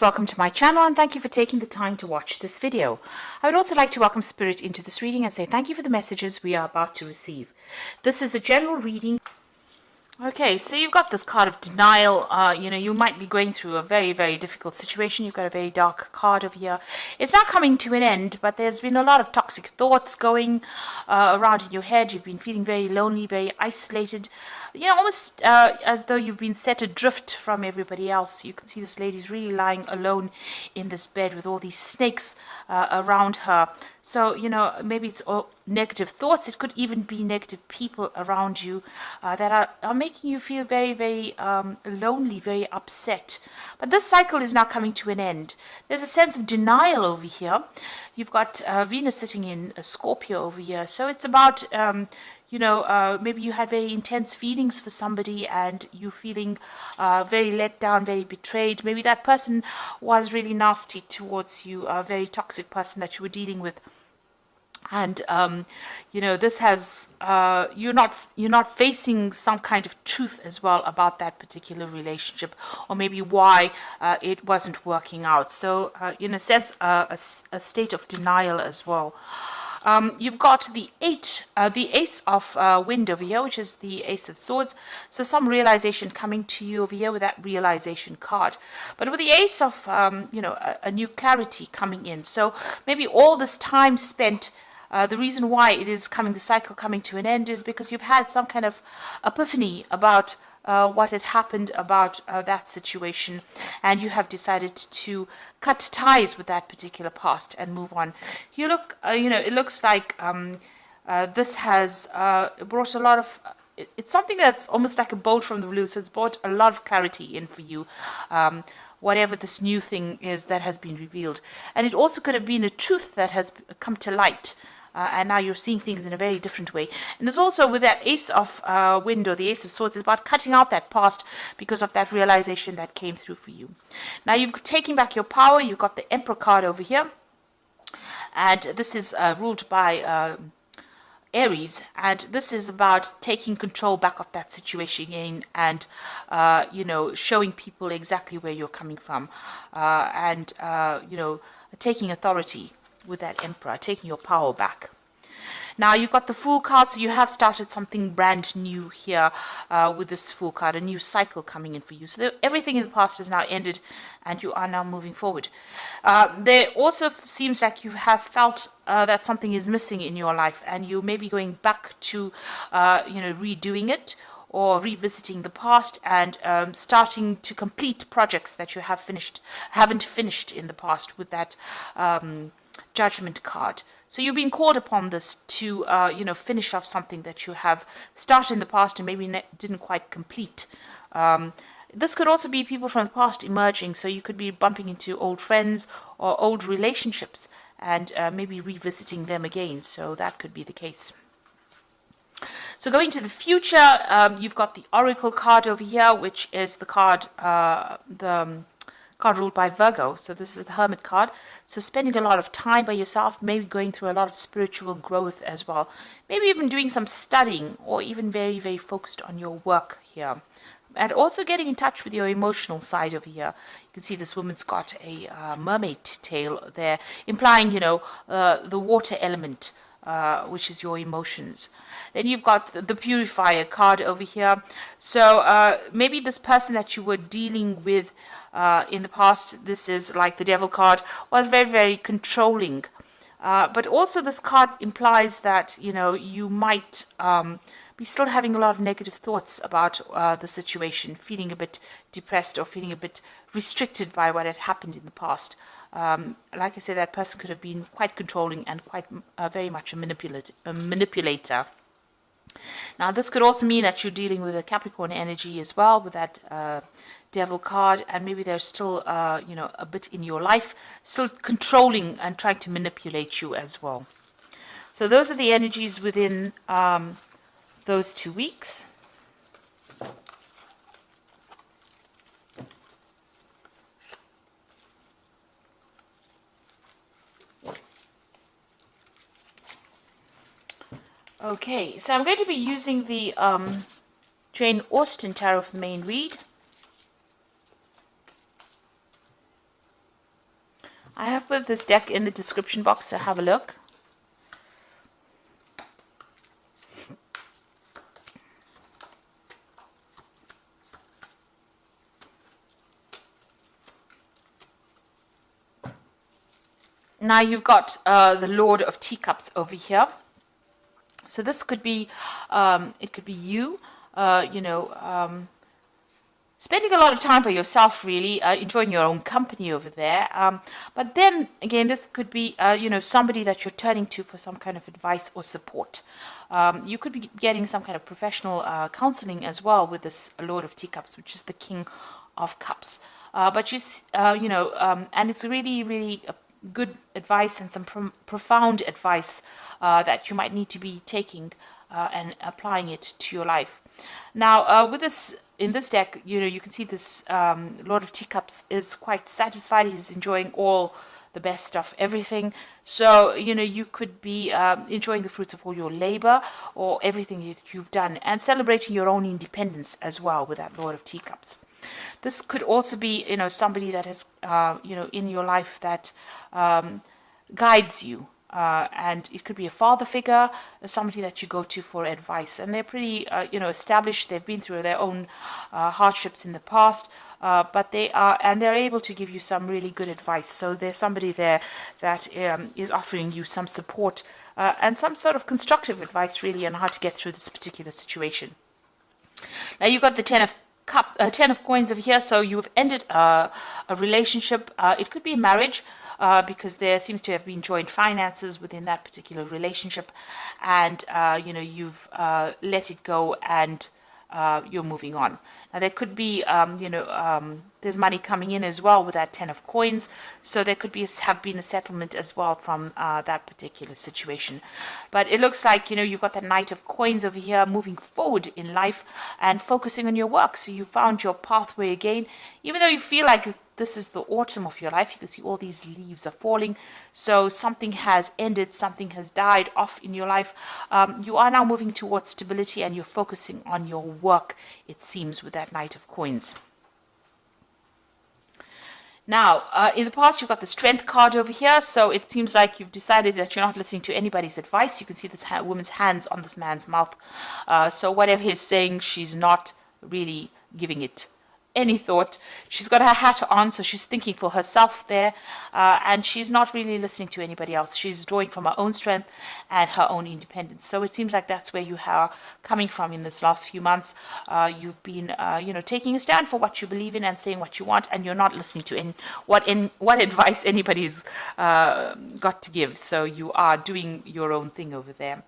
Welcome to my channel and thank you for taking the time to watch this video. I would also like to welcome Spirit into this reading and say thank you for the messages we are about to receive. This is a general reading. Okay, so you've got this card of denial. You might be going through a very, very difficult situation. You've got a very dark card over here. It's not coming to an end, but there's been a lot of toxic thoughts going around in your head. You've been feeling very lonely, very isolated. Almost as though you've been set adrift from everybody else. You can see this lady's really lying alone in this bed with all these snakes around her. So, maybe it's all negative thoughts. It could even be negative people around you that are making you feel very, very lonely, very upset. But this cycle is now coming to an end. There's a sense of denial over here. You've got Venus sitting in Scorpio over here. So it's about... maybe you had very intense feelings for somebody and you feeling very let down, very betrayed. Maybe that person was really nasty towards you, a very toxic person that you were dealing with. And this has you're not facing some kind of truth as well about that particular relationship, or maybe why it wasn't working out. So in a sense, a state of denial as well. You've got the Ace of Wind over here, which is the Ace of Swords. So some realization coming to you over here with that realization card. But with the Ace of, a new clarity coming in. So maybe all this time spent, the reason why it is the cycle coming to an end is because you've had some kind of epiphany about what had happened about that situation, and you have decided to cut ties with that particular past and move on. You look, it looks like this has brought a lot of. It's something that's almost like a bolt from the blue. So it's brought a lot of clarity in for you. Whatever this new thing is that has been revealed, and it also could have been a truth that has come to light. And now you're seeing things in a very different way. And there's also with that Ace of Wind or the Ace of Swords, is about cutting out that past because of that realization that came through for you. Now you've taken back your power. You've got the Emperor card over here. And this is ruled by Aries. And this is about taking control back of that situation again and, showing people exactly where you're coming from. Taking authority with that Emperor, taking your power back. Now you've got the Fool card, so you have started something brand new here with this Fool card, a new cycle coming in for you. So everything in the past is now ended and you are now moving forward. There also seems like you have felt that something is missing in your life and you may be going back to, redoing it or revisiting the past and starting to complete projects that you haven't finished in the past with that Judgment card. So you've been called upon this to, finish off something that you have started in the past and maybe didn't quite complete. This could also be people from the past emerging. So you could be bumping into old friends or old relationships and maybe revisiting them again. So that could be the case. So going to the future, you've got the Oracle card over here, which is the card, card ruled by Virgo. So this is the Hermit card. So spending a lot of time by yourself, maybe going through a lot of spiritual growth as well. Maybe even doing some studying or even very, very focused on your work here. And also getting in touch with your emotional side over here. You can see this woman's got a mermaid tail there, implying, the water element, which is your emotions. Then you've got the Purifier card over here. So maybe this person that you were dealing with in the past, this is like the Devil card, was very, very controlling. But also this card implies that, you might be still having a lot of negative thoughts about the situation, feeling a bit depressed or feeling a bit restricted by what had happened in the past. Like I said, that person could have been quite controlling and quite very much a manipulator. Now, this could also mean that you're dealing with a Capricorn energy as well with that Devil card, and maybe they're still, a bit in your life, still controlling and trying to manipulate you as well. So those are the energies within those 2 weeks. Okay, so I'm going to be using the Jane Austen Tarot for the main read. I have put this deck in the description box, so have a look. Now you've got the Lord of Teacups over here. So this could be, it could be you, spending a lot of time by yourself, really, enjoying your own company over there. But then again, this could be, somebody that you're turning to for some kind of advice or support. You could be getting some kind of professional counseling as well with this Lord of Teacups, which is the King of Cups. But and it's really, really good advice and some profound advice that you might need to be taking and applying it to your life. Now, with this, in this deck, you can see this Lord of Teacups is quite satisfied. He's enjoying all the best stuff, everything. So, you could be enjoying the fruits of all your labor or everything that you've done and celebrating your own independence as well with that Lord of Teacups. This could also be, somebody that has, in your life that guides you. And it could be a father figure, somebody that you go to for advice. And they're pretty, established. They've been through their own hardships in the past. But they're able to give you some really good advice. So there's somebody there that is offering you some support and some sort of constructive advice, really, on how to get through this particular situation. Now you've got the Ten of Coins over here. So you've ended a relationship. It could be a marriage. Because there seems to have been joint finances within that particular relationship, and you've let it go and you're moving on. Now there could be there's money coming in as well with that Ten of Coins, so there could have been a settlement as well from that particular situation. But it looks like you've got the Knight of Coins over here, moving forward in life and focusing on your work. So you found your pathway again, even though you feel like this is the autumn of your life. You can see all these leaves are falling. So something has ended, something has died off in your life. You are now moving towards stability and you're focusing on your work, it seems, with that Knight of Coins. Now, in the past, you've got the Strength card over here. So it seems like you've decided that you're not listening to anybody's advice. You can see this woman's hands on this man's mouth. So whatever he's saying, she's not really giving it any thought. She's got her hat on, so she's thinking for herself there, and she's not really listening to anybody else. She's drawing from her own strength and her own independence. So it seems like that's where you are coming from in this last few months. You've been, taking a stand for what you believe in and saying what you want, and you're not listening to what advice anybody's got to give. So you are doing your own thing over there.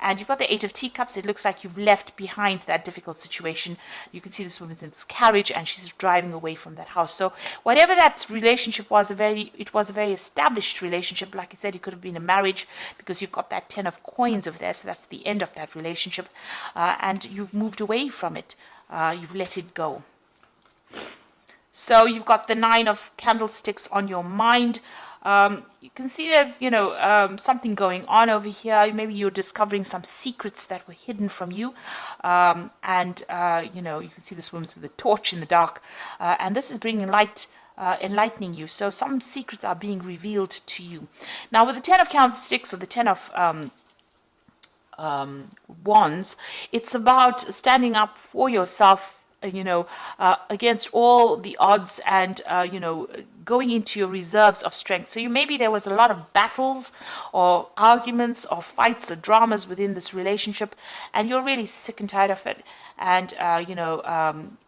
And you've got the Eight of Teacups. It looks like you've left behind that difficult situation. You can see this woman's in this carriage and she's driving away from that house. So whatever that relationship was, it was a very established relationship. Like I said, it could have been a marriage because you've got that Ten of Coins over there. So that's the end of that relationship. And you've moved away from it. You've let it go. So you've got the Nine of Candlesticks on your mind. You can see there's, something going on over here. Maybe you're discovering some secrets that were hidden from you. You can see this woman's with a torch in the dark. And this is bringing light, enlightening you. So some secrets are being revealed to you. Now, with the Ten of Candlesticks or the Ten of Wands, it's about standing up for yourself, against all the odds and, going into your reserves of strength. So maybe there was a lot of battles or arguments or fights or dramas within this relationship, and you're really sick and tired of it. And,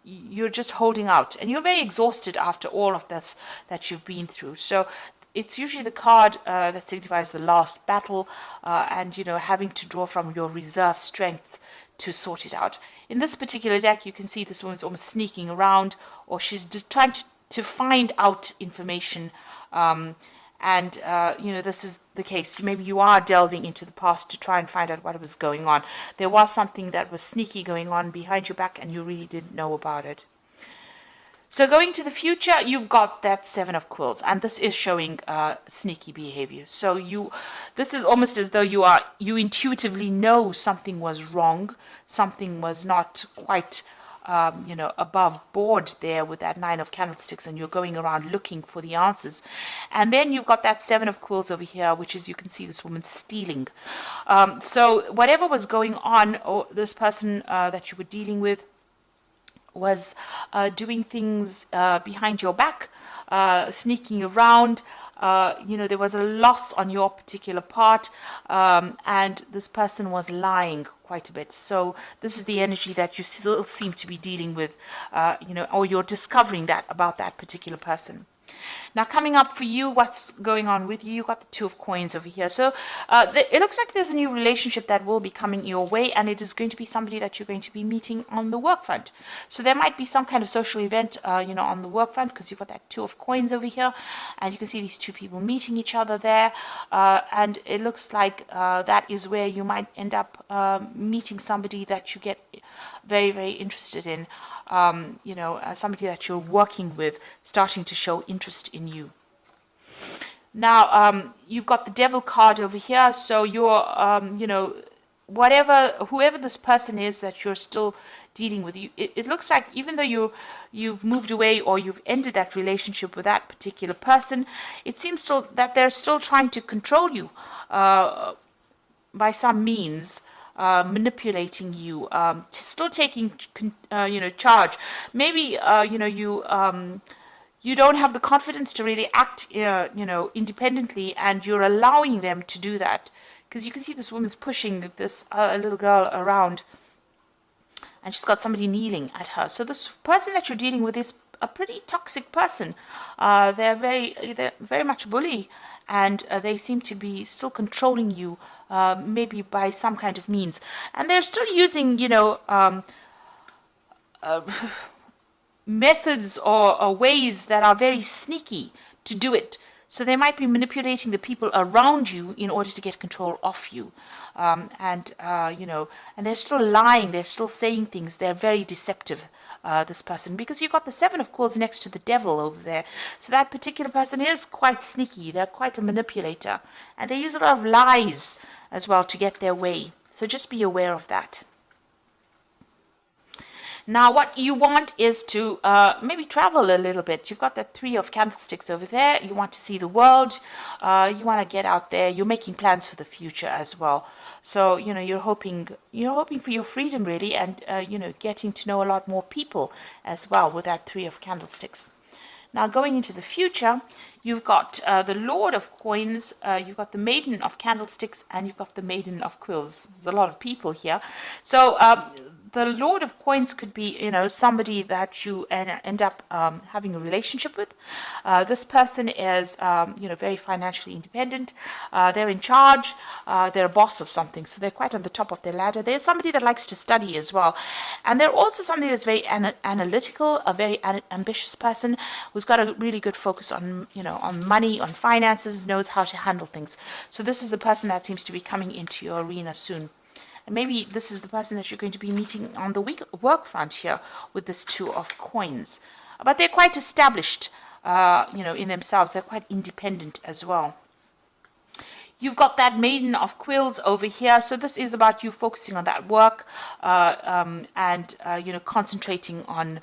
you're just holding out and you're very exhausted after all of this that you've been through. So it's usually the card that signifies the last battle and, having to draw from your reserve strengths to sort it out. In this particular deck, you can see this woman's almost sneaking around, or she's just trying to find out information. This is the case. Maybe you are delving into the past to try and find out what was going on. There was something that was sneaky going on behind your back, and you really didn't know about it. So going to the future, you've got that Seven of Quills, and this is showing sneaky behavior. So this is almost as though you intuitively know something was wrong, something was not quite above board there with that 9 of candlesticks, and you're going around looking for the answers. And then you've got that 7 of quills over here, which is, you can see this woman stealing. So whatever was going on, or this person that you were dealing with was doing things behind your back, sneaking around. There was a loss on your particular part, and this person was lying quite a bit. So this is the energy that you still seem to be dealing with, or you're discovering that about that particular person. Now, coming up for you, what's going on with you? You've got the 2 of coins over here. So it looks like there's a new relationship that will be coming your way, and it is going to be somebody that you're going to be meeting on the work front. So there might be some kind of social event, on the work front, because you've got that 2 of coins over here, and you can see these 2 people meeting each other there, and it looks like that is where you might end up meeting somebody that you get very, very interested in. Somebody that you're working with starting to show interest in you. Now, you've got the Devil card over here, so you're, whoever this person is that you're still dealing with, it looks like even though you've moved away or you've ended that relationship with that particular person, it seems still that they're still trying to control you by some means. Manipulating you, still taking, charge. Maybe, you don't have the confidence to really act, independently, and you're allowing them to do that. Because you can see this woman's pushing this little girl around, and she's got somebody kneeling at her. So this person that you're dealing with is a pretty toxic person. They're very much bully, and they seem to be still controlling you, maybe by some kind of means. And they're still using, methods or ways that are very sneaky to do it. So they might be manipulating the people around you in order to get control of you. And they're still lying. They're still saying things. They're very deceptive. This person, because you've got the 7 of coins next to the Devil over there. So that particular person is quite sneaky. They're quite a manipulator, and they use a lot of lies as well to get their way. So just be aware of that. Now, what you want is to maybe travel a little bit. You've got the 3 of candlesticks over there. You want to see the world. You want to get out there. You're making plans for the future as well. So, you're hoping for your freedom, really, and, getting to know a lot more people as well with that 3 of candlesticks. Now, going into the future, you've got the Lord of Coins, you've got the Maiden of Candlesticks, and you've got the Maiden of Quills. There's a lot of people here. So, the Lord of Coins could be, somebody that you end up having a relationship with. This person is, very financially independent. They're in charge. They're a boss of something, so they're quite on the top of their ladder. They're somebody that likes to study as well. And they're also somebody that's very analytical, a very ambitious person who's got a really good focus on, on money, on finances, knows how to handle things. So this is a person that seems to be coming into your arena soon. And maybe this is the person that you're going to be meeting on the work front here with this 2 of coins. But they're quite established, in themselves. They're quite independent as well. You've got that Maiden of Quills over here. So this is about you focusing on that work and concentrating on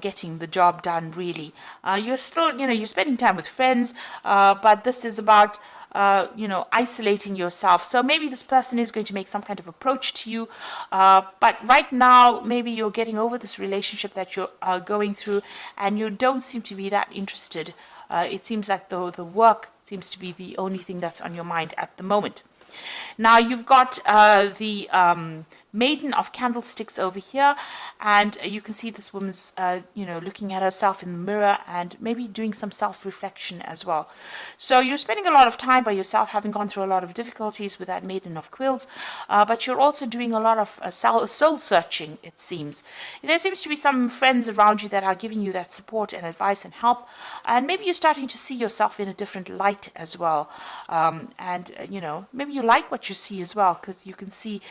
getting the job done, really. You're still, you're spending time with friends, but this is about isolating yourself. So maybe this person is going to make some kind of approach to you, but right now maybe you're getting over this relationship that you're going through, and you don't seem to be that interested. It seems like the work seems to be the only thing that's on your mind at the moment. Now you've got the Maiden of Candlesticks over here, and you can see this woman's looking at herself in the mirror and maybe doing some self-reflection as well. So you're spending a lot of time by yourself, having gone through a lot of difficulties with that Maiden of Quills, but you're also doing a lot of soul searching, it seems. There seems to be some friends around you that are giving you that support and advice and help, and maybe you're starting to see yourself in a different light as well. And maybe you like what you see as well, because you can see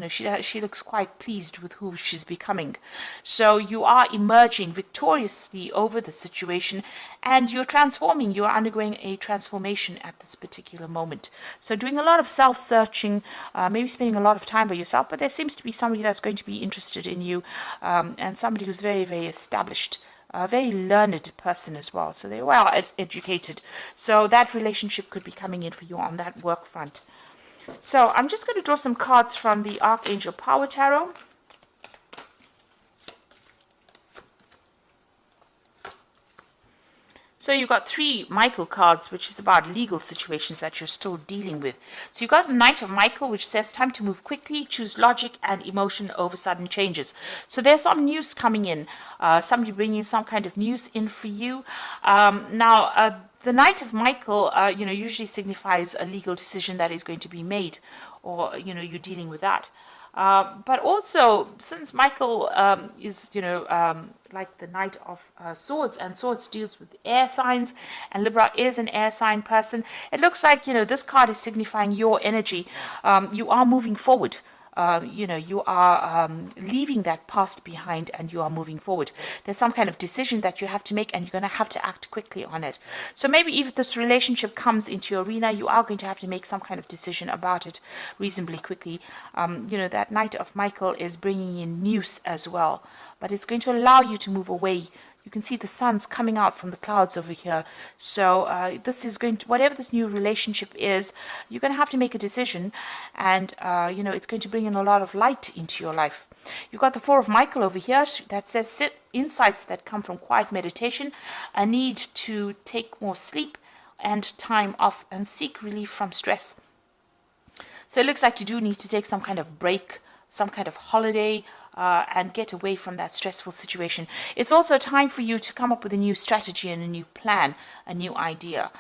she she looks quite pleased with who she's becoming. So you are emerging victoriously over the situation, and you're transforming. You're undergoing a transformation at this particular moment. So doing a lot of self-searching, maybe spending a lot of time by yourself, but there seems to be somebody that's going to be interested in you, and somebody who's very, very established, a very learned person as well. So they're well educated. So that relationship could be coming in for you on that work front. So I'm just going to draw some cards from the Archangel Power Tarot. So you've got 3 Michael cards, which is about legal situations that you're still dealing with. So you've got the Knight of Michael, which says time to move quickly, choose logic and emotion over sudden changes. So there's some news coming in, somebody bringing some kind of news in for you. The Knight of Michael, usually signifies a legal decision that is going to be made, or, you're dealing with that. But also, since Michael is, like the Knight of Swords, and Swords deals with air signs, and Libra is an air sign person, it looks like, this card is signifying your energy. You are moving forward. You are leaving that past behind, and you are moving forward. There's some kind of decision that you have to make, and you're going to have to act quickly on it. So maybe if this relationship comes into your arena, you are going to have to make some kind of decision about it reasonably quickly. That Knight of Michael is bringing in news as well, but it's going to allow you to move away. You can see the sun's coming out from the clouds over here. So this is going to, whatever this new relationship is, you're going to have to make a decision. And, it's going to bring in a lot of light into your life. You've got the 4 of Michael over here that says insights that come from quiet meditation, a need to take more sleep and time off, and seek relief from stress. So it looks like you do need to take some kind of break, some kind of holiday, and get away from that stressful situation. It's also time for you to come up with a new strategy and a new plan, a new idea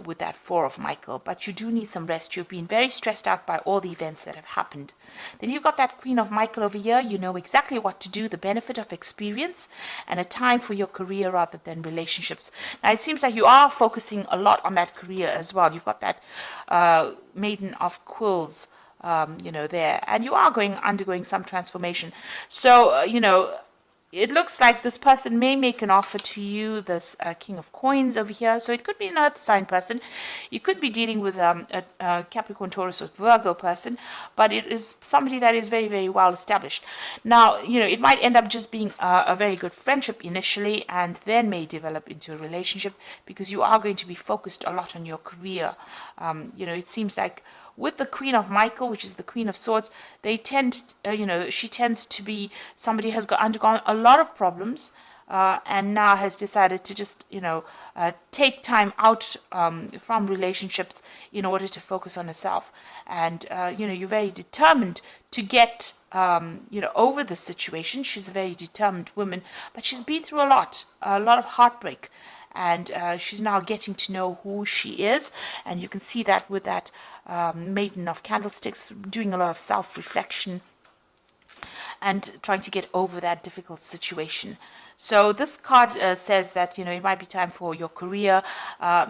with that 4 of Michael. But you do need some rest. You've been very stressed out by all the events that have happened. Then you've got that Queen of Michael over here. You know exactly what to do, the benefit of experience, and a time for your career rather than relationships. Now, it seems like you are focusing a lot on that career as well. You've got that Maiden of Quills, there, and you are undergoing some transformation. So, it looks like this person may make an offer to you, this King of Coins over here. So it could be an earth sign person. You could be dealing with a Capricorn, Taurus, or Virgo person, but it is somebody that is very, very well established. Now, it might end up just being a very good friendship initially, and then may develop into a relationship, because you are going to be focused a lot on your career. It seems like with the Queen of Michael, which is the Queen of Swords, they tend, she tends to be somebody who has undergone a lot of problems, and now has decided to just, take time out from relationships in order to focus on herself. And, you're very determined to get, over the situation. She's a very determined woman, but she's been through a lot of heartbreak. And she's now getting to know who she is, and you can see that with that Maiden of Candlesticks, doing a lot of self-reflection and trying to get over that difficult situation. So this card says that, it might be time for your career.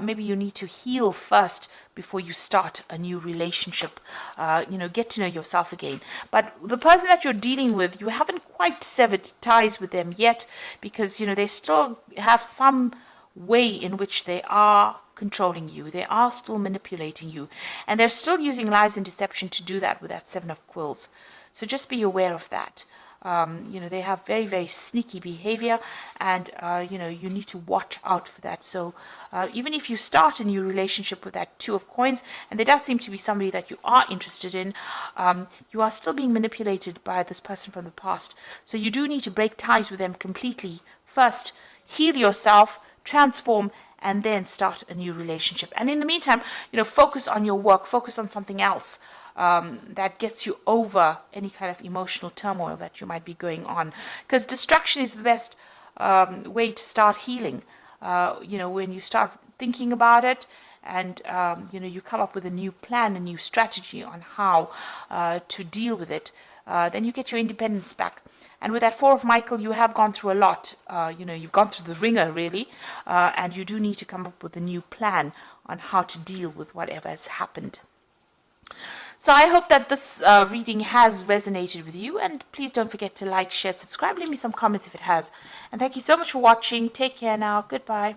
Maybe you need to heal first before you start a new relationship. Get to know yourself again. But the person that you're dealing with, you haven't quite severed ties with them yet, because, they still have some way in which they are controlling you. They are still manipulating you, and they're still using lies and deception to do that with that 7 of Quills. So just be aware of that. They have very, very sneaky behavior, and you need to watch out for that. So even if you start a new relationship with that 2 of Coins, and there does seem to be somebody that you are interested in, you are still being manipulated by this person from the past. So you do need to break ties with them completely first, heal yourself, transform, and then start a new relationship. And in the meantime, focus on your work, focus on something else that gets you over any kind of emotional turmoil that you might be going on. Because distraction is the best way to start healing. When you start thinking about it, and you come up with a new plan, a new strategy on how to deal with it, then you get your independence back. And with that 4 of Michael, you have gone through a lot. You've gone through the ringer, really. And you do need to come up with a new plan on how to deal with whatever has happened. So I hope that this reading has resonated with you, and please don't forget to like, share, subscribe, leave me some comments if it has. And thank you so much for watching. Take care now. Goodbye.